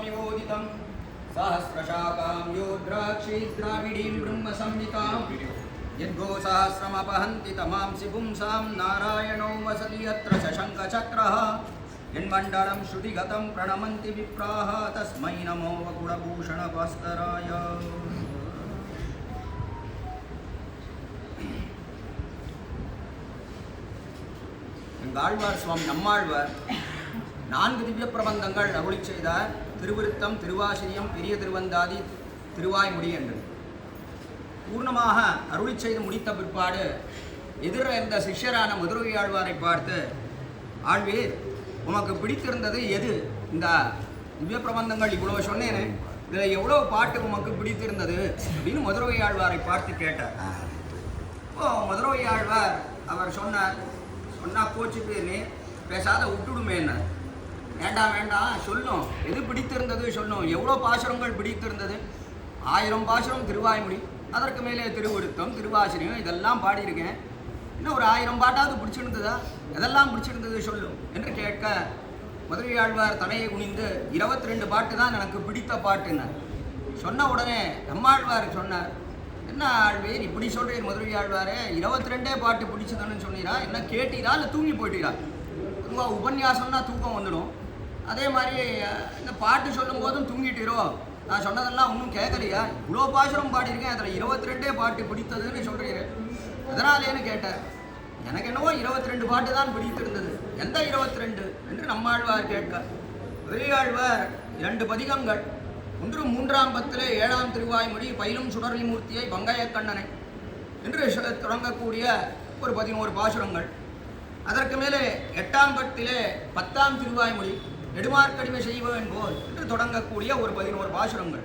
विमोदितं सहस्रशाखां योद्राक्षी द्राविडीं ब्रह्मसंहितां यद्गोसहस्रमपहन्ति तमांसि पुंसां नारायणो वसति यत्र शशङ्खचक्रः यन्मण्डलं श्रुतिगतं प्रणमन्ति विप्राः तस्मै नमो वकुलभूषणभास्कराय. ஆழ்வார் சுவாமி நம்மாழ்வார் 4 திவ்ய பிரபந்தங்கள் அருளி செய்தார். திருவிருத்தம், திருவாசிரியம், பெரிய திருவந்தாதி, திருவாய்மொழி என்று பூர்ணமாக அருளி செய்து முடித்த பிற்பாடு எதிர இருந்த சிஷ்யரான மதுரை ஆழ்வாரை பார்த்து, ஆழ்வீர், உமக்கு பிடித்திருந்தது எது? இந்த திவ்ய பிரபந்தங்கள் இவ்வளோ சொன்னேன்னு இதில் எவ்வளோ பாட்டு உமக்கு பிடித்திருந்தது அப்படின்னு மதுரை ஆழ்வாரை பார்த்து கேட்டார். மதுரை ஆழ்வார் அவர் சொன்னா கோச்சுக்கு பேசாத விட்டுடுமே என்ன, வேண்டாம் வேண்டாம் சொல்லும், எது பிடித்திருந்தது சொல்லும். எவ்வளோ பாசுரங்கள் பிடித்திருந்தது? 1000 பாசுரம் திருவாய்மொழி, அதற்கு மேலே திருவிருத்தம், திருவாசிரியம், இதெல்லாம் பாடியிருக்கேன். இன்னும் ஒரு 1000 பாட்டாவது பிடிச்சிருந்ததா? எதெல்லாம் பிடிச்சிருந்தது சொல்லும் என்று கேட்க மதுரை ஆழ்வார் தலையை குனிந்து 22 பாட்டு தான் எனக்கு பிடித்த பாட்டுன்னார். சொன்ன உடனே நம்மாழ்வார் சொன்னார், என்ன ஆழ்வீர் இப்படி சொல்கிறீர் மதுரை ஆழ்வாரே, 22 பாட்டு பிடிச்சதுன்னு சொன்னீரா? என்ன கேட்டீரா இல்லை தூங்கி போயிட்டீரா? பொதுவாக உபன்யாசம்னா தூக்கம் வந்துடும், அதே மாதிரி இந்த பாட்டு சொல்லும் போதும் தூங்கிட்டீரோ? நான் சொன்னதெல்லாம் ஒன்றும் கேட்கலையா? இவ்வளோ பாசுரம் பாடியிருக்கேன், அதில் 22 பாட்டு பிடித்ததுன்னு சொல்கிறீரு, அதனாலேன்னு கேட்டேன். எனக்கு என்னவோ 22 பாட்டு தான் பிடித்திருந்தது. எந்த 22 என்று நம்மாழ்வார் கேட்க, மதுரை ஆழ்வார் 2 பதிகங்கள், ஒன்று 3ஆம் பத்திலே 7ஆம் திருவாய்மொழி பயிலும் சுடரலி மூர்த்தியை பங்கைய கண்ணனை என்று தொடங்கக்கூடிய ஒரு 11 பாசுரங்கள், அதற்கு மேலே 8ஆம் பத்திலே 10ஆம் திருவாய்மொழி நெடுமார்க்கடிமை செய்வேன் போல் என்று தொடங்கக்கூடிய ஒரு 11 பாசுரங்கள்.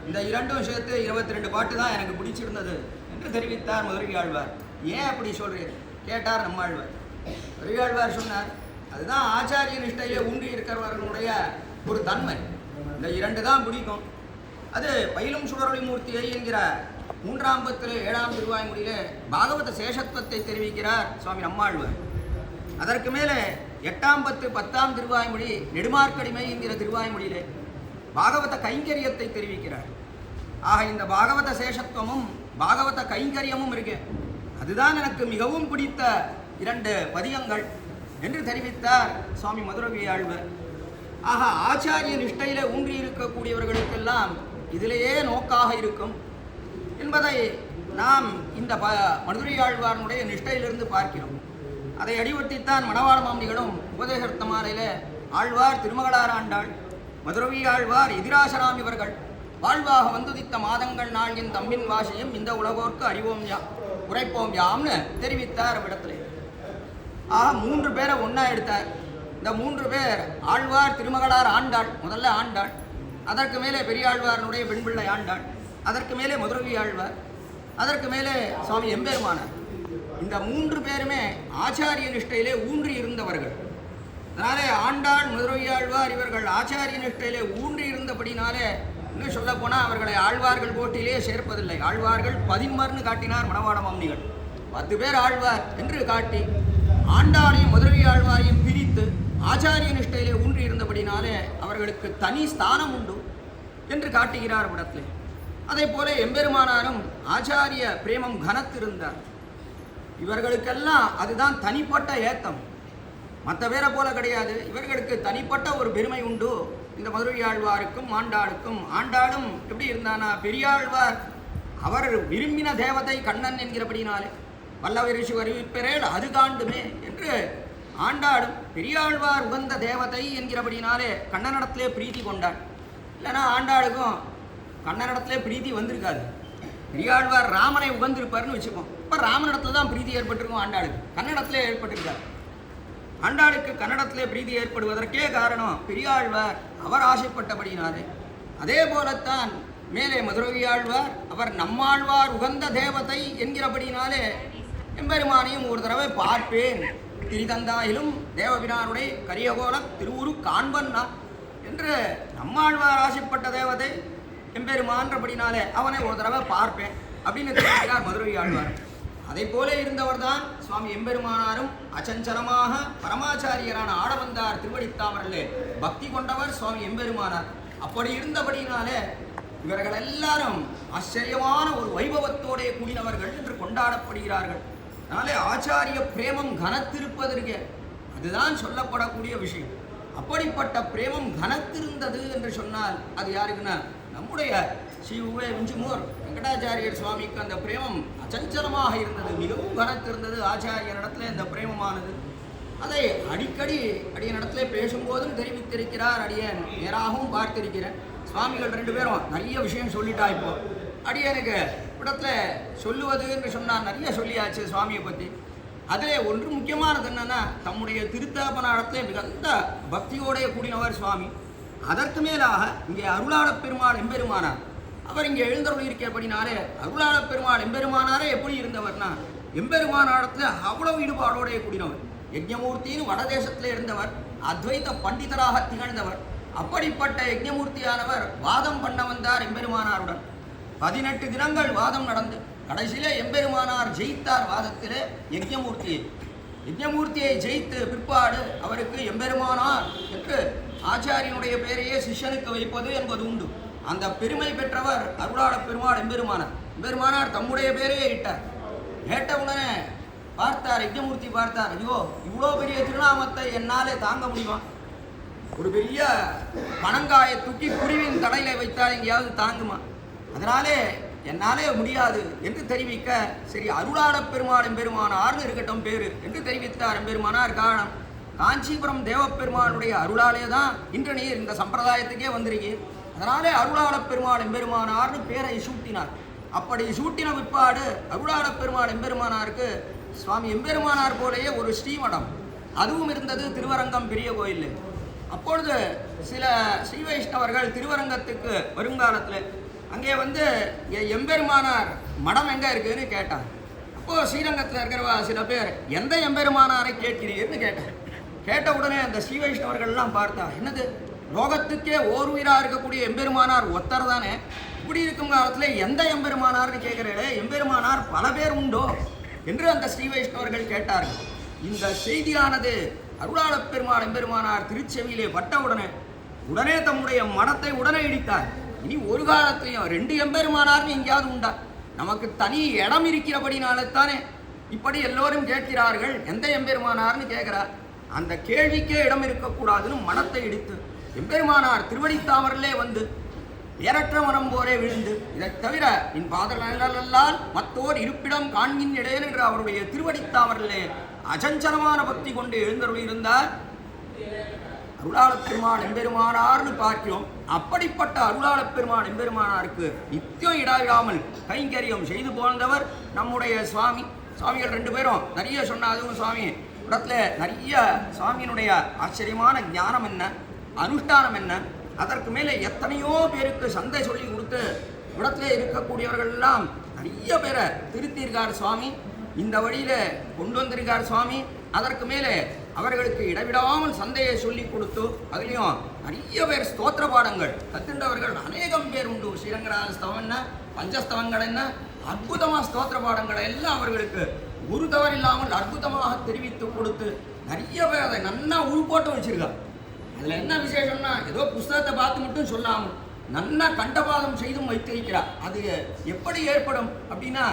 இந்த 2ம் சேர்த்து 22 பாட்டு தான் எனக்கு பிடிச்சிருந்தது என்று தெரிவித்தார் மதுரை ஆழ்வார். ஏன் அப்படி சொல்கிறேன் கேட்டார் நம்மாழ்வார். மதுரை ஆழ்வார் சொன்னார், அதுதான் ஆச்சாரிய நிஷ்டையிலே ஊன்றி இருக்கிறவர்களுடைய ஒரு தன்மை. இந்த 2 தான் பிடிக்கும். அது பயிலும் சுடரொளி மூர்த்தியை என்கிற 3ஆம் பத்திலே 7ஆம் திருவாய்மொழியிலே பாகவத சேஷத்துவத்தை தெரிவிக்கிறார் சுவாமி நம்மாழ்வார். அதற்கு மேலே 8ஆம் பத்து 10ஆம் திருவாய்மொழி நெடுமார்க்கடிமை என்கிற திருவாய்மொழியிலே பாகவத கைங்கரியத்தை தெரிவிக்கிறார். ஆக இந்த பாகவத சேஷத்துவமும் பாகவத கைங்கரியமும் இருக்கு, அதுதான் எனக்கு மிகவும் பிடித்த 2 பதிகங்கள் என்று தெரிவித்தார் சுவாமி மதுரை ஆழ்வார். ஆக ஆச்சாரிய நிஷ்டையிலே ஊன்றி இருக்கக்கூடியவர்களுக்கெல்லாம் இதிலேயே நோக்காக இருக்கும் என்பதை நாம் இந்த மதுரை ஆழ்வாருடைய நிஷ்டையிலிருந்து பார்க்கிறோம். அதை அடிவட்டித்தான் மணவாள மாமனிகளும் உபதேசர்த்தமாலையில் ஆழ்வார் திருமகளார் ஆண்டாள், மதுரை ஆழ்வார் எதிராசராம் இவர்கள் வாழ்வாக வந்துதித்த மாதங்கள் நாள் என் தம்பின் வாசியும் இந்த உலகோர்க்கு அறிவோம் யா உரைப்போம் யாம்னு தெரிவித்தார் இடத்துல. ஆக 3 பேரை ஒன்றா எடுத்தார். இந்த 3 பேர் ஆழ்வார் திருமகளார் ஆண்டாள், முதல்ல ஆண்டாள், அதற்கு மேலே பெரியாழ்வாரனுடைய பெண் பிள்ளை ஆண்டாள், அதற்கு மேலே மதுரை ஆழ்வார், அதற்கு மேலே சுவாமி எம்பெருமானார். இந்த 3 பேருமே ஆச்சாரிய நிஷ்டையிலே ஊன்றி இருந்தவர்கள். அதனாலே ஆண்டாள் மதுரை ஆழ்வார் இவர்கள் ஆச்சாரிய நிஷ்டையிலே ஊன்றி இருந்தபடினாலே இன்னும் சொல்லப்போனால் அவர்களை ஆழ்வார்கள் போட்டியிலே சேர்ப்பதில்லை. ஆழ்வார்கள் 11 காட்டினார் மணவாள மாமனிகள், 10 பேர் ஆழ்வார் என்று காட்டி ஆண்டாளையும் மதுரை ஆழ்வாரையும் பிரித்து ஆச்சாரிய நிஷ்டையிலே ஊன்றி இருந்தபடினாலே அவர்களுக்கு தனி ஸ்தானம் உண்டு என்று காட்டுகிறார் இடத்திலே. அதே போல எம்பெருமானாரும் ஆச்சாரிய பிரேமம் கனத்திருந்தார். இவர்களுக்கெல்லாம் அதுதான் தனிப்பட்ட ஏத்தம், மற்ற பேரை போல கிடையாது. இவர்களுக்கு தனிப்பட்ட ஒரு பெருமை உண்டு. இந்த மதுரை ஆழ்வாருக்கும் ஆண்டாளுக்கும், ஆண்டாளும் எப்படி இருந்தானா, பெரியாழ்வார் அவர் விரும்பின தேவதை கண்ணன் என்கிறபடினாலே வல்லவரிசி அறிவிப்பரேல் அது காண்டுமே என்று ஆண்டாளும் பெரியாழ்வார் உகந்த தேவதை என்கிறபடினாலே கண்ணனிடத்திலே பிரீத்தி கொண்டாள். இல்லைன்னா ஆண்டாளுக்கும் கண்ணனிடத்திலே பிரீத்தி வந்திருக்காது. பெரியாழ்வார் ராமனை உகந்திருப்பார்னு வச்சுப்போம், இப்போ ராமனிடத்துல தான் பிரீத்தி ஏற்பட்டிருக்கும், ஆண்டாளுக்கு கன்னடத்திலே ஏற்பட்டிருக்கார். ஆண்டாளுக்கு கன்னடத்திலே பிரீத்தி ஏற்படுவதற்கே காரணம் பெரியாழ்வார் அவர் ஆசைப்பட்டபடினாலே. அதே போலத்தான் மேலே மதுரை ஆழ்வார் அவர் நம்மாழ்வார் உகந்த தேவதை என்கிறபடினாலே எம்பெருமானையும் ஒரு தடவை பார்ப்பேன், திரிதந்தாயிலும் தேவபிரானுடைய கரியகோலம் திருவுரு காண்பன்னா என்று நம்மாழ்வார் ஆசைப்பட்ட தேவதை எம்பெருமான்றபடினாலே அவனை ஒரு தடவை பார்ப்பேன் அப்படின்னு தெரிவிக்கிறார் மதுரை ஆழ்வார். அதை போல இருந்தவர் தான் சுவாமி எம்பெருமானாரும். அச்சஞ்சலமாக பரமாச்சாரியரான ஆடவந்தார் திருவடித்தாமரிலே பக்தி கொண்டவர் சுவாமி எம்பெருமானார். அப்படி இருந்தபடினாலே இவர்கள் எல்லாரும் ஆச்சரியமான ஒரு வைபவத்தோட கூடினவர்கள் என்று கொண்டாடப்படுகிறார்கள். அதனாலே ஆச்சாரிய பிரேமம் கனத்திருப்பதற்கு அதுதான் சொல்லப்படக்கூடிய விஷயம். அப்படிப்பட்ட பிரேமம் கனத்திருந்தது என்று சொன்னால் அது யாருக்குன்னா நம்முடைய ஸ்ரீ உவே விஞ்சுமூர் வெங்கடாச்சாரியர் சுவாமிக்கு அந்த பிரேமம் அச்சஞ்சலமாக இருந்தது, மிகவும் கனத்திருந்தது. ஆச்சாரியனிடத்தில் இந்த பிரேமமானது அதை அடிக்கடி அடியனிடத்துல பேசும்போதும் தெரிவித்திருக்கிறார். அடியன் நேராகவும் பார்த்திருக்கிறேன். சுவாமிகள் 2 பேரும் நிறைய விஷயம் சொல்லிட்டா. இப்போ அடியனுக்கு இடத்துல சொல்லுவது என்று சொன்னால் நிறைய சொல்லியாச்சு சுவாமியை பற்றி. அதில் ஒன்று முக்கியமானது என்னன்னா, தம்முடைய திருத்தாபனாடத்தில் மிகுந்த பக்தியோடைய கூடினவர் சுவாமி. அதற்கு மேலாக இங்கே அருளாளப் பெருமாள் எம்பெருமானார். அவர் இங்கே எழுந்தருள் இருக்கிறபடினாலே அருளாளப் பெருமாள் எம்பெருமானாரே எப்படி இருந்தவர்னா, எம்பெருமானாடத்தில் அவ்வளவு ஈடுபாடோடைய கூடினவர். யஜ்ஞமூர்த்தின்னு வடதேசத்தில் இருந்தவர், அத்வைத பண்டிதராக திகழ்ந்தவர். அப்படிப்பட்ட யஜ்ஞமூர்த்தியானவர் வாதம் பண்ண வந்தார் எம்பெருமானாருடன். 18 தினங்கள் வாதம் நடந்து கடைசியிலே எம்பெருமானார் ஜெயித்தார் வாதத்திலே யஜ்ஞமூர்த்தியை ஜெயித்து பிற்பாடு அவருக்கு எம்பெருமானார் என்று ஆச்சாரியனுடைய பெயரையே சிஷ்யனுக்கு வைப்பது என்பது உண்டு. அந்த பெருமை பெற்றவர் அருளாளப் பெருமாள் எம்பெருமானார் தம்முடைய பேரையே இட்டார். கேட்ட உடனே பார்த்தார், யஜ்ஞமூர்த்தி பார்த்தார், ஐயோ இவ்வளோ பெரிய திருநாமத்தை என்னாலே தாங்க முடியுமா? ஒரு பெரிய பனங்காயை தூக்கி குருவின் தலையில வைத்தால் எங்கேயாவது தாங்குமா? அதனாலே என்னாலே முடியாது என்று தெரிவிக்க, சரி அருளாளப் பெருமாள் எம்பெருமானார்னு இருக்கட்டும் பேரு என்று தெரிவித்தார் எம்பெருமானார். காரணம், காஞ்சிபுரம் தேவப்பெருமானுடைய அருளாலே தான் இன்று நீர் இந்த சம்பிரதாயத்துக்கே வந்திருக்கீர். அதனாலே அருளாளப் பெருமாள் எம்பெருமானார்னு பேரை சூட்டினார். அப்படி சூட்டின பிற்பாடு அருளாளப் பெருமாள் எம்பெருமானாருக்கு சுவாமி எம்பெருமானார் போலேயே ஒரு ஸ்ரீமடம் அதுவும் இருந்தது திருவரங்கம் பெரிய கோயில். அப்பொழுது சில ஸ்ரீ வைஷ்ணவர்கள் திருவரங்கத்துக்கு வருங்காலத்தில் அங்கே வந்து எம்பெருமானார் மடம் எங்கே இருக்குதுன்னு கேட்டார். அப்போது ஸ்ரீரங்கத்தில் இருக்கிறவா சில பேர் எந்த எம்பெருமானாரை கேட்கிறீர்னு கேட்டார். கேட்ட உடனே அந்த ஸ்ரீ வைஷ்ணவர்கள்லாம் பார்த்தா, என்னது லோகத்துக்கே ஓர் உயிராக இருக்கக்கூடிய எம்பெருமானார் ஒத்தர் தானே, இப்படி இருக்கும் காலத்தில் எந்த எம்பெருமானார்னு கேட்கிறீர்களே, எம்பெருமானார் பல பேர் உண்டோ என்று அந்த ஸ்ரீ வைஷ்ணவர்கள் கேட்டார்கள். இந்த செய்தியானது அருளாளப் பெருமாள் எம்பெருமானார் திருச்செவியிலே பட்ட உடனே தம்முடைய மனத்தை உடனே இடித்தார். இனி ஒரு காலத்தையும் 2 எம்பெருமானார்னு எங்கேயாவது உண்டா? நமக்கு தனி இடம் இருக்கிறபடினால்தானே இப்படி எல்லோரும் கேட்கிறார்கள். எந்த எம்பெருமானார்னு கேட்கிறார். அந்த கேள்விக்கே இடம் இருக்கக்கூடாதுன்னு மனத்தை இடித்து எம்பெருமானார் திருவடித்தாமரிலே வந்து ஏரற்ற மனம் போரே விழுந்து, இதை தவிர என் பாதலால் மத்தோர் இருப்பிடம் காண்கின் இடையன் என்று அவருடைய திருவடித்தாமரிலே அச்சஞ்சலமான பக்தி கொண்டு எழுந்தருள் இருந்தார் அருளாளப் பெருமாள் எம்பெருமானார்னு பார்க்கிறோம். அப்படிப்பட்ட அருளாளப் பெருமாள் எம்பெருமானாருக்கு நித்தியம் இடாவிடாமல் கைங்கரியம் செய்து போந்தவர் நம்முடைய சுவாமிகள் 2 பேரும் நிறைய சொன்னாலும் சுவாமி இடத்துல நிறைய சுவாமியினுடைய ஆச்சரியமான ஞானம் என்ன, அனுஷ்டானம் என்ன, அதற்கு மேலே எத்தனையோ பேருக்கு சந்தை சொல்லி கொடுத்து இடத்துல இருக்கக்கூடியவர்கள் எல்லாம் நிறைய பேரை திருத்தியிருக்கார் சுவாமி. இந்த வழியில கொண்டு வந்திருக்கார் சுவாமி. அதற்கு மேலே அவர்களுக்கு இடவிடாமல் சந்தையை சொல்லி கொடுத்து அதுலேயும் நிறைய பேர் ஸ்தோத்திர பாடங்கள் கத்துண்டவர்கள் அநேகம் பேர் உண்டு. ஸ்ரீரங்கராஜ ஸ்தவம் என்ன, பஞ்சஸ்தவங்கள் என்ன, அற்புதமாக ஸ்தோத்திர பாடங்களை எல்லாம் அவர்களுக்கு ஒரு தவறில்லாமல் அற்புதமாக தெரிவித்து கொடுத்து நிறைய பேர் அதை நன்னா உள்போட்டு வச்சிருக்காங்க. அதில் என்ன விசேஷம்னா, ஏதோ புஸ்தகத்தை பார்த்து மட்டும் சொல்லாமல் நன்னா கண்டபாதம் செய்தும் வைத்திருக்கிறார். அது எப்படி ஏற்படும் அப்படின்னா,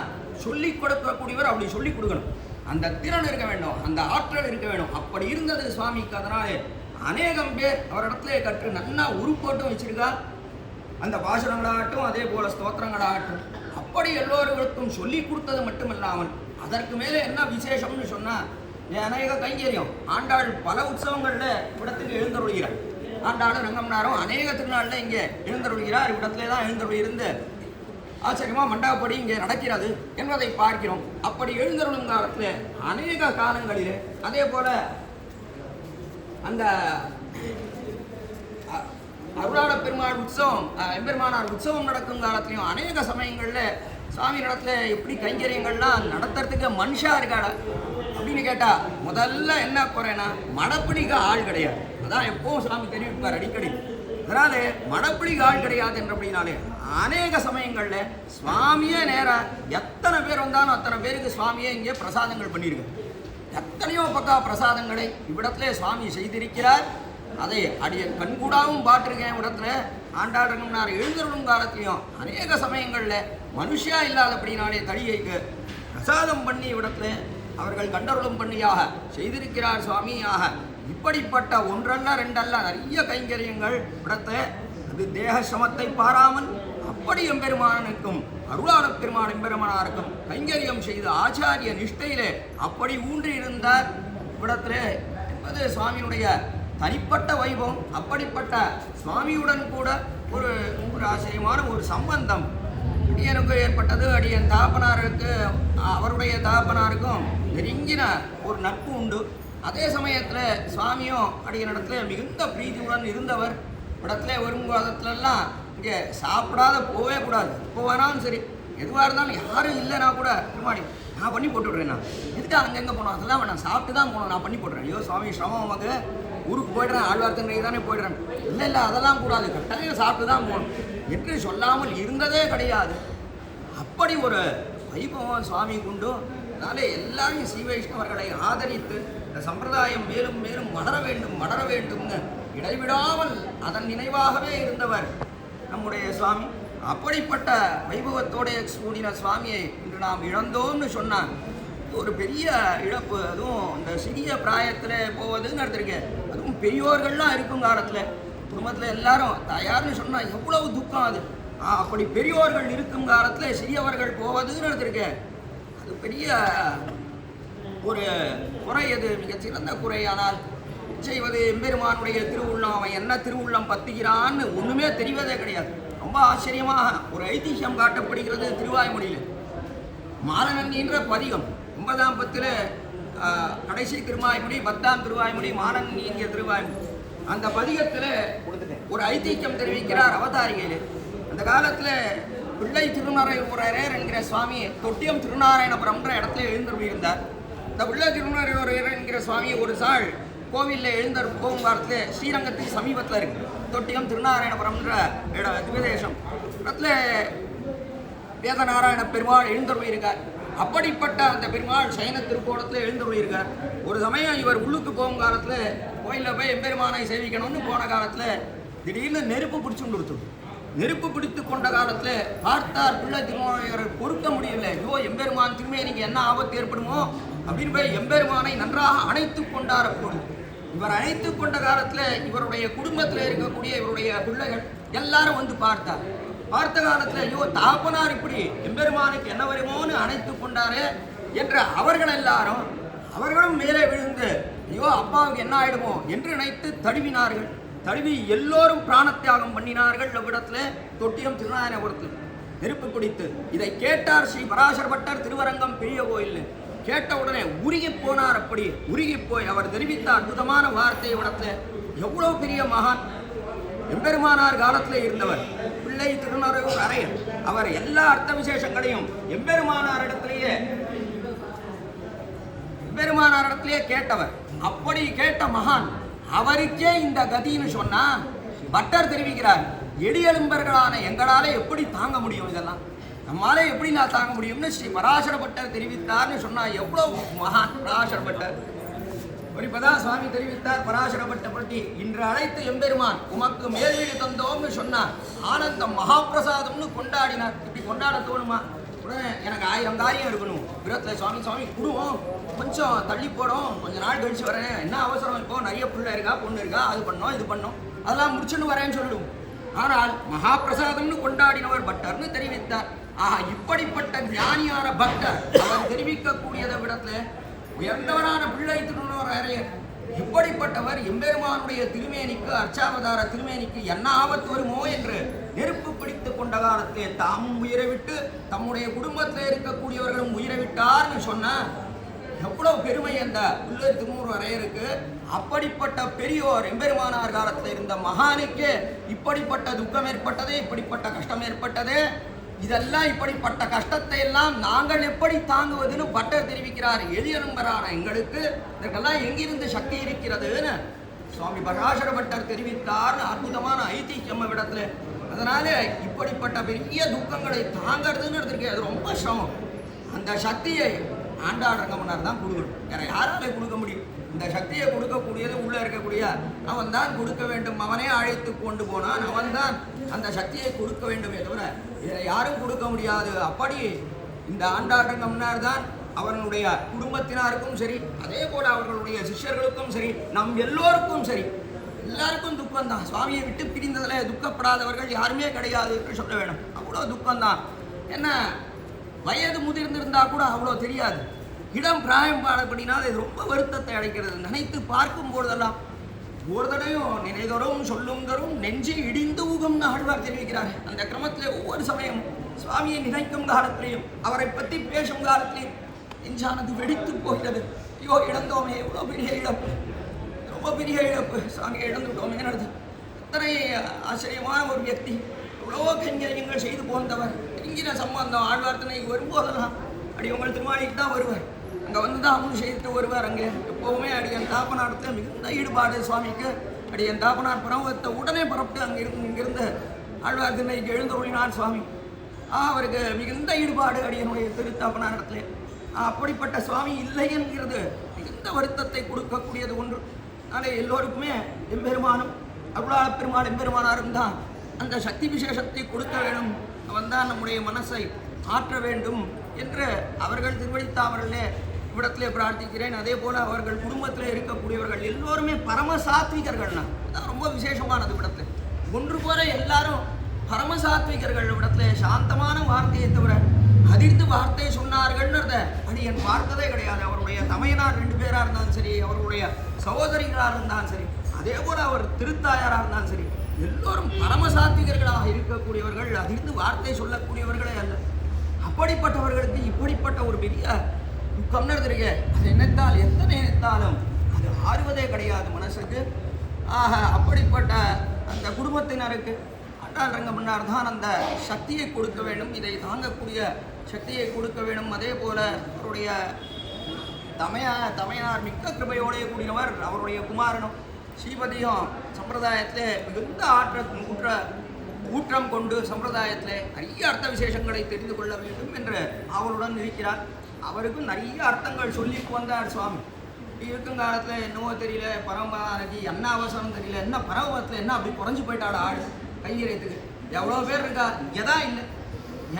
சொல்லிக் கொடுக்கக்கூடியவர் அப்படி சொல்லிக் கொடுக்கணும். அந்த திறன் இருக்க வேண்டும், அந்த ஆற்றல் இருக்க வேண்டும். அப்படி இருந்தது சுவாமிக்கு. அதனாலே அநேகம் பேர் அவரிடத்துல கற்று நன்னா உருப்போட்டும் வச்சிருக்கா. அந்த பாசனங்களாகட்டும் அதே போல ஸ்தோத்திரங்களாகட்டும் அப்படி எல்லோருக்கும் சொல்லி கொடுத்தது மட்டுமில்லாமல் அதற்கு மேலே என்ன விசேஷம்னு சொன்னால், அநேக கைங்கரியம் ஆண்டாள் பல உற்சவங்களில் இவ்விடத்துக்கு எழுந்தருள்கிறார். ஆண்டாளும் ரங்கம்னாரும் அநேக திருநாளில் இங்கே எழுந்தருள்கிறார். இவ்விடத்திலே தான் எழுந்தருள் இருந்து ஆச்சரியமாக மண்டபப்படி இங்கே நடக்கிறது என்பதை பார்க்கிறோம். அப்படி எழுந்தருளும் காலத்தில் அநேக காலங்களிலே அதே போல அந்த அருளாளப் பெருமாள் உற்சவம் எம்பெருமானார் உற்சவம் நடக்கும் காலத்திலையும் அநேக சமயங்களில் சுவாமி இடத்துல எப்படி கைங்கரியங்கள்லாம் நடத்துறதுக்கு மனுஷா இருக்காடா அப்படின்னு கேட்டால் முதல்ல என்ன குறைனா மடப்பிடிக்க ஆள் கிடையாது. அதான் எப்பவும் சுவாமி தெரிவிப்பார் அடிக்கடி. அதனால மடப்பிடிக்க ஆள் கிடையாது என்ற அப்படின்னாலே அநேக சமயங்களில் சுவாமியே நேராக எத்தனை பேர் வந்தாலும் அத்தனை பேருக்கு சுவாமியே இங்கே பிரசாதங்கள் பண்ணியிருக்கு. எத்தனையோ பக்கா பிரசாதங்களை இவ்விடத்திலே சுவாமி செய்திருக்கிறார். அதை அடிய கண்கூடாவும் பார்த்துருக்கேன் இடத்துல ஆண்டாள் ரங்கம்னார் எழுந்தருளும் காலத்திலையும் அநேக சமயங்களில் மனுஷியா இல்லாதபடினாலே தடியைக்கு பிரசாதம் பண்ணி இடத்துல அவர்கள் கண்டருளும் பண்ணியாக செய்திருக்கிறார் சுவாமியாக. இப்படிப்பட்ட ஒன்றல்ல ரெண்டல்ல நிறைய கைங்கரியங்கள் இடத்துல அது தேக சிரமத்தை பாராமல் அப்படி எம்பெருமானுக்கும் அருளாளப் பெருமான் எம்பெருமானாருக்கும் கைங்கரியம் செய்து ஆச்சாரிய நிஷ்டையிலே அப்படி ஊன்றி இருந்தார் இவ்விடத்திலே என்பது சுவாமியுடைய தனிப்பட்ட வைபவம். அப்படிப்பட்ட சுவாமியுடன் கூட ஒரு ஆச்சரியமான ஒரு சம்பந்தம் அடியனுக்கு ஏற்பட்டது. அடியன் தாப்பனாருக்கு அவருடைய தாப்பனாருக்கும் நெருங்கின ஒரு நட்பு உண்டு. அதே சமயத்தில் சுவாமியும் அடியனிடத்துல மிகுந்த பிரீதியுடன் இருந்தவர். இடத்துல வருங்காலத்துலலாம் இங்கே சாப்பிடாத போவே கூடாது. இப்போ வேணாலும் சரி எதுவாக இருந்தாலும் யாரும் இல்லைனா கூட திருமாடி நான் பண்ணி போட்டுவிட்றேன். எதுக்கு அங்கங்கே போனோம் அதெல்லாம் வேணாம், சாப்பிட்டு தான் போகணும், நான் பண்ணி போட்டுறேன். ஐயோ சுவாமி சிரமம் நமக்கு, ஊருக்கு போய்ட்றேன், ஆழ்வார்த்தன்றைக்கு தானே போய்ட்றேன். இல்லை அதெல்லாம் கூடாது, கட்டாயம் சாப்பிட்டு தான் போகணும் என்று சொல்லாமல் இருந்ததே கிடையாது. அப்படி ஒரு வைபவம் சுவாமி கொண்டு அதனால எல்லாரையும் ஸ்ரீ வைஷ்ணவர்களை ஆதரித்து இந்த சம்பிரதாயம் மேலும் மேலும் வளர வேண்டும்னு இடைவிடாமல் அதன் நினைவாகவே இருந்தவர் நம்முடைய சுவாமி. அப்படிப்பட்ட வைபவத்தோட கூடின சுவாமியை இன்று நாம் இழந்தோம்னு சொன்னான். ஒரு பெரிய இழப்பு. அதுவும் இந்த சிறிய பிராயத்தில் போவதுன்னு எடுத்திருக்கேன். அதுவும் பெரியோர்கள்லாம் இருக்கும் காலத்தில் குடும்பத்தில் எல்லாரும் தயார்னு சொன்னால் எவ்வளவு துக்கம் அது. அப்படி பெரியோர்கள் இருக்கும் காலத்தில் சிறியவர்கள் போவதுன்னு எடுத்திருக்கேன். அது பெரிய ஒரு குறை, அது மிகச்சிறந்த குறை. ஆனால் செய்வது எம்பெருமானுடைய திருவுள்ளம், அவன் என்ன திருவுள்ளம் பத்துகிறான்னு ஒன்றுமே தெரிவதே கிடையாது. ரொம்ப ஆச்சரியமாக ஒரு ஐதிஹ்யம் காட்டப்படுகிறது திருவாய்மொழியில். மாலநன்னின்ற பதிகம் 9ஆம் பத்தில் கடைசி திருவாய்மொழி, 10ஆம் திருவாய்மொழி, மாலநன்னிய திருவாய்மொழி. அந்த பதிகத்தில் ஒரு ஐதிஹ்யம் தெரிவிக்கிறார் அவதாரிகையில். அந்த காலத்தில் பிள்ளை திருநாராயணபுரர் என்கிற சுவாமி தொட்டியம் திருநாராயணபுரம்ன்ற இடத்துல எழுந்தருளியிருந்தார். இந்த பிள்ளை திருநாராயணபுரர் என்கிற சுவாமி ஒரு சாள் கோவிலில் எழுந்தர் போகும் காலத்தில் ஸ்ரீரங்கத்துக்கு சமீபத்தில் இருக்குது தொட்டியம் திருநாராயணபுரம்ன்ற திவ்யதேசம். இடத்துல வேதநாராயண பெருமாள் எழுந்தருளியிருக்கார். அப்படிப்பட்ட அந்த பெருமாள் சைன திருக்கோணத்தில் எழுந்தருளியிருக்கார். ஒரு சமயம் இவர் உள்ளுக்கு போகும் காலத்தில் கோயிலில் போய் எம்பெருமானை சேவிக்கணும்னு போன காலத்தில் திடீர்னு நெருப்பு பிடிச்சுன்னு கொடுத்து நெருப்பு பிடித்து கொண்ட காலத்தில் பார்த்தார் பிள்ளை திருநாராயணர் பொறுக்க முடியவில்லை. ஐயோ எம்பெருமான் திருமேனிக்கு என்ன ஆபத்து ஏற்படுமோ அப்படின்னு போய் எம்பெருமானை நன்றாக அணைத்து கொண்டார். அப்போது இவர் அழைத்து கொண்ட காலத்தில் இவருடைய குடும்பத்தில் இருக்கக்கூடிய இவருடைய பிள்ளைகள் எல்லாரும் வந்து பார்த்த காலத்தில் ஐயோ தாப்பனார் இப்படி எம்பெருமானுக்கு என்ன வருமோன்னு அணைத்து கொண்டாரு என்ற அவர்களும் மேலே விழுந்து ஐயோ அப்பாவுக்கு என்ன ஆயிடுமோ என்று நினைத்து தழுவி எல்லோரும் பிராணத்தியாகம் பண்ணினார்கள். அவ்விடத்தில் தொட்டியம் திருநாராயணபுரத்தில் நெருப்பு பிடித்து இதை கேட்டார் ஸ்ரீ பராசர பட்டர் திருவரங்கம் பெரிய கோயில். கேட்ட உடனே உருகி போனார். அப்படி உருகி போய் அவர் தெரிவித்த அற்புதமான வார்த்தை இடத்துல எவ்வளவு பெரிய மகான் எம்பெருமானார் காலத்தில் இருந்தவர் பிள்ளை திருநாரையூர் அரையர். அவர் எல்லா அர்த்த விசேஷங்களையும் எம்பெருமானார் இடத்திலேயே கேட்டவர். அப்படி கேட்ட மகான் அவருக்கே இந்த கதின்னு சொன்னா பட்டர் தெரிவிக்கிறார். எளியெலும்பர்களான எங்களாலே எப்படி தாங்க முடியும், இதெல்லாம் நம்மளால எப்படி நான் தாங்க முடியும்னு ஸ்ரீ பராசர பட்டர் தெரிவித்தார்னு சொன்னா எவ்வளவு மகான் பராசர பட்டர். இப்பதான் சுவாமி தெரிவித்தார் பராசர பட்டர் பற்றி. இன்று அழைத்து எம்பெருமான் உமக்கு மேல்வீடு தந்தோம்னு சொன்னார். ஆனந்தம் மகாபிரசாதம்னு கொண்டாடினார். இப்படி கொண்டாட தோணுமா? உடனே எனக்கு 1000 காரியம் இருக்கணும் விரத்தில் சுவாமி குடுவோம், கொஞ்சம் தள்ளி போடும், கொஞ்ச நாள் கழிச்சு வரேன், என்ன அவசரம், இப்போ நிறைய பிள்ளை இருக்கா பொண்ணு இருக்கா, அது பண்ணோம் இது பண்ணோம், அதெல்லாம் முடிச்சுன்னு வரேன்னு சொல்லிடுவோம். ஆனால் மகாபிரசாதம்னு கொண்டாடினவர் பட்டர்னு தெரிவித்தார். இப்படிப்பட்ட ஞானியான பக்தர் அவர் தெரிவிக்கக்கூடியதை விடத்துல உயர்ந்தவரான பிள்ளை திருநாராயணர் இப்படிப்பட்டவர் எம்பெருமானுடைய திருமேனிக்கு அர்ச்சாவதார திருமேனிக்கு என்ன ஆபத்து வருமோ என்று நெருப்பு பிடித்து கொண்ட காலத்திலே தாமும் உயிரை விட்டு தம்முடைய குடும்பத்தில் இருக்கக்கூடியவர்களும் உயிரை விட்டார்னு சொன்ன எவ்வளவு பெருமை அந்த பிள்ளை திருநாராயணருக்கு. அப்படிப்பட்ட பெரியோர் எம்பெருமானார் காலத்தில் இருந்த மகானுக்கு இப்படிப்பட்ட துக்கம் ஏற்பட்டது, இப்படிப்பட்ட கஷ்டம் ஏற்பட்டது. இதெல்லாம் இப்படிப்பட்ட கஷ்டத்தை எல்லாம் நாங்கள் எப்படி தாங்குவதுன்னு பட்டர் தெரிவிக்கிறார். எளிய நம்பரான எங்களுக்கு இதற்கெல்லாம் எங்கிருந்து சக்தி இருக்கிறதுன்னு சுவாமி பராசர பட்டர் தெரிவித்தார்னு அற்புதமான ஐதிஹ்யம் இடத்துல. அதனால இப்படிப்பட்ட பெரிய துக்கங்களை தாங்கிறதுன்னு எடுத்திருக்கேன். அது ரொம்ப சிரமம். அந்த சக்தியை ஆண்டாள் ரங்கமன்னார் தான் கொடுக்கணும், வேற யாராலே கொடுக்க முடியும்? இந்த சக்தியை கொடுக்கக்கூடியது உள்ளே இருக்கக்கூடிய அவன் தான் கொடுக்க வேண்டும். அவனே அழைத்து கொண்டு போனான். அவன் தான் அந்த சக்தியை கொடுக்க வேண்டுமே தவிர இதை யாரும் கொடுக்க முடியாது. அப்படி இந்த ஆண்டாட்டங்கம்னார் தான் அவர்களுடைய குடும்பத்தினருக்கும் சரி, அதே போல அவர்களுடைய சிஷ்யர்களுக்கும் சரி, நம் எல்லோருக்கும் சரி, எல்லாருக்கும் துக்கம்தான். சுவாமியை விட்டு பிரிந்ததில் துக்கப்படாதவர்கள் யாருமே கிடையாது என்று சொல்ல வேணும். அவ்வளோ துக்கம்தான். என்ன வயது முதிர்ந்திருந்தா கூட அவ்வளோ தெரியாது. இடம் பிராயம் பாடப்படினால் இது ரொம்ப வருத்தத்தை அடைக்கிறது. நினைத்து பார்க்கும் பொழுதெல்லாம் ஒரு தடையும் நினைதரும் சொல்லும் தரும் நெஞ்சு இடிந்து ஊகம்னு ஆழ்வார் தெரிவிக்கிறார். அந்த கிரமத்தில் ஒவ்வொரு சமயம் சுவாமியை நினைக்கும் காலத்திலையும் அவரை பற்றி பேசும் காலத்திலையும் நெஞ்சானது வெடித்து போகிறது. ஐயோ இழந்தோமே, எவ்வளோ பெரிய இழப்பு, ரொம்ப பெரிய இழப்பு, சுவாமியை இழந்துவிட்டோமே நடந்து. அத்தனை ஆச்சரியமான ஒரு வியக்தி, எவ்வளோ கைங்கரியங்கள் செய்து போந்தவர். நெருங்கின சம்பந்தம் ஆழ்வார்த்தனை வரும்போதெல்லாம் அடி உங்கள் திருமாளிக்கு தான் வருவார். அங்கே வந்து தான் அமுது செய்துட்டு வருவார். அங்கே எப்போவுமே அடியன் தாப்பனாரத்தில் மிகுந்த ஈடுபாடு சுவாமிக்கு. அடியன் தாப்பனார் பரவத்தை உடனே பரப்பிட்டு இங்கிருந்து ஆழ்வார் திருநைக்கு எழுந்தொழினார் சுவாமி. அவருக்கு மிகுந்த ஈடுபாடு அடியனுடைய திருத்தாப்பனாரிடத்திலே. அப்படிப்பட்ட சுவாமி இல்லை என்கிறது மிகுந்த வருத்தத்தை கொடுக்கக்கூடியது ஒன்று. அதனாலே எல்லோருக்குமே எம்பெருமானும் அருளாள பெருமாள் எம்பெருமானாரும் தான் அந்த சக்தி விசேஷத்தை கொடுக்க வேண்டும். அவன் தான் நம்முடைய மனசை ஆற்ற வேண்டும் என்று அவர்கள் திருவழித்தாமர்களே இவ்விடத்திலே பிரார்த்திக்கிறேன். அதே போல் அவர்கள் குடும்பத்தில் இருக்கக்கூடியவர்கள் எல்லோருமே பரமசாத்விகர்கள்னா அதான் ரொம்ப விசேஷமானது. இவ்விடத்தில் ஒன்று போல எல்லாரும் பரமசாத்விகர்கள். இவ்விடத்தில் சாந்தமான வார்த்தையை தவிர அதிர்ந்து வார்த்தை சொன்னார்கள்ன்றத அடியன் பார்த்ததே கிடையாது. அவருடைய தமையனார் 2 பேராக இருந்தாலும் சரி, அவருடைய சகோதரிகளாக இருந்தாலும் சரி, அதே போல் அவர் திருத்தாயாராக இருந்தாலும் சரி, எல்லோரும் பரமசாத்விகர்களாக இருக்கக்கூடியவர்கள், அதிர்ந்து வார்த்தை சொல்லக்கூடியவர்களே அல்ல. அப்படிப்பட்டவர்களுக்கு இப்படிப்பட்ட ஒரு பெரிய துக்கம்னு இருக்கு. அது நினைத்தால் எத்தனை நினைத்தாலும் அது ஆறுவதே கிடையாது மனசுக்கு. ஆக அப்படிப்பட்ட அந்த குடும்பத்தினருக்கு ஆண்டாள் ரங்கமன்னார் தான் அந்த சக்தியை கொடுக்க வேண்டும், இதை தாங்கக்கூடிய சக்தியை கொடுக்க வேண்டும். அதே போல் அவருடைய தமையனார் மிக்க கிருபையோடைய கூடியவர். அவருடைய குமாரனும் ஸ்ரீபதியும் சம்பிரதாயத்தில் மிகுந்த ஊற்றம் கொண்டு சம்பிரதாயத்தில் நிறைய அர்த்த விசேஷங்களை தெரிந்து கொள்ள வேண்டும் என்று அவருடன் இருக்கிறார். அவருக்கும் நிறைய அர்த்தங்கள் சொல்லி வந்தார் சுவாமி. இருக்கும் காலத்தில் என்னவோ தெரியல, பரம்பரானக்கு என்ன அவசரம் தெரியல, என்ன பரவத்தில் என்ன அப்படி குறைஞ்சி போயிட்டாட ஆள் கையெழுத்துக்கு. எவ்வளோ பேர் இருக்கா, எதா இல்லை,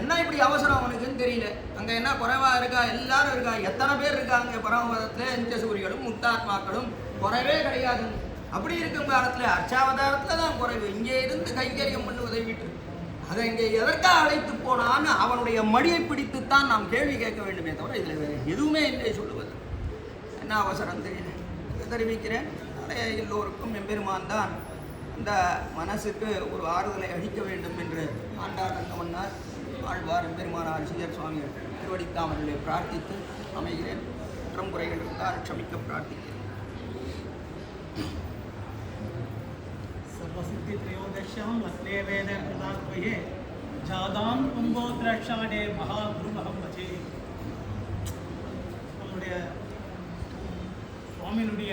என்ன இப்படி அவசரம் அவனுக்குன்னு தெரியல. அங்கே என்ன குறைவாக இருக்கா, எல்லாரும் இருக்கா, எத்தனை பேர் இருக்காங்க பரமபதத்தில், நித்தியசூரிகளும் முக்தாத்மாக்களும் குறைவே கிடையாது. அப்படி இருக்கும் காலத்தில் அர்ச்சாவதாரத்தில் தான் குறைவு. இங்கே இருந்து கைங்கரியம் பண்ணுவதை விட்டு அதை இங்கே எதற்காக அழைத்து போனான்னு அவனுடைய மடியை பிடித்துத்தான் நாம் கேள்வி கேட்க வேண்டுமே தவிர இதில் வேறு எதுவுமே இல்லை சொல்லுவது. என்ன அவசரம் தெரியல தெரிவிக்கிறேன். எல்லோருக்கும் எம்பெருமான் தான் அந்த மனசுக்கு ஒரு ஆறுதலை அளிக்க வேண்டும் என்று ஆண்டாள் ரங்கமன்னார் ஆழ்வார் எம்பெருமானார் சீயர் சுவாமிகள் திருவடித்தாமர்களை பிரார்த்தித்து அமைகிறேன். குற்றம் குறைகள் இருந்தால் க்ஷமிக்க பிரார்த்திக்கிறேன். सर्वसिद्धि त्रयोदश्यां वस्त्रे वेद प्रदात्वये जादां कुम्भोत्रक्षाडे महागुरुमहं वचे. நம்முடைய சுவாமியினுடைய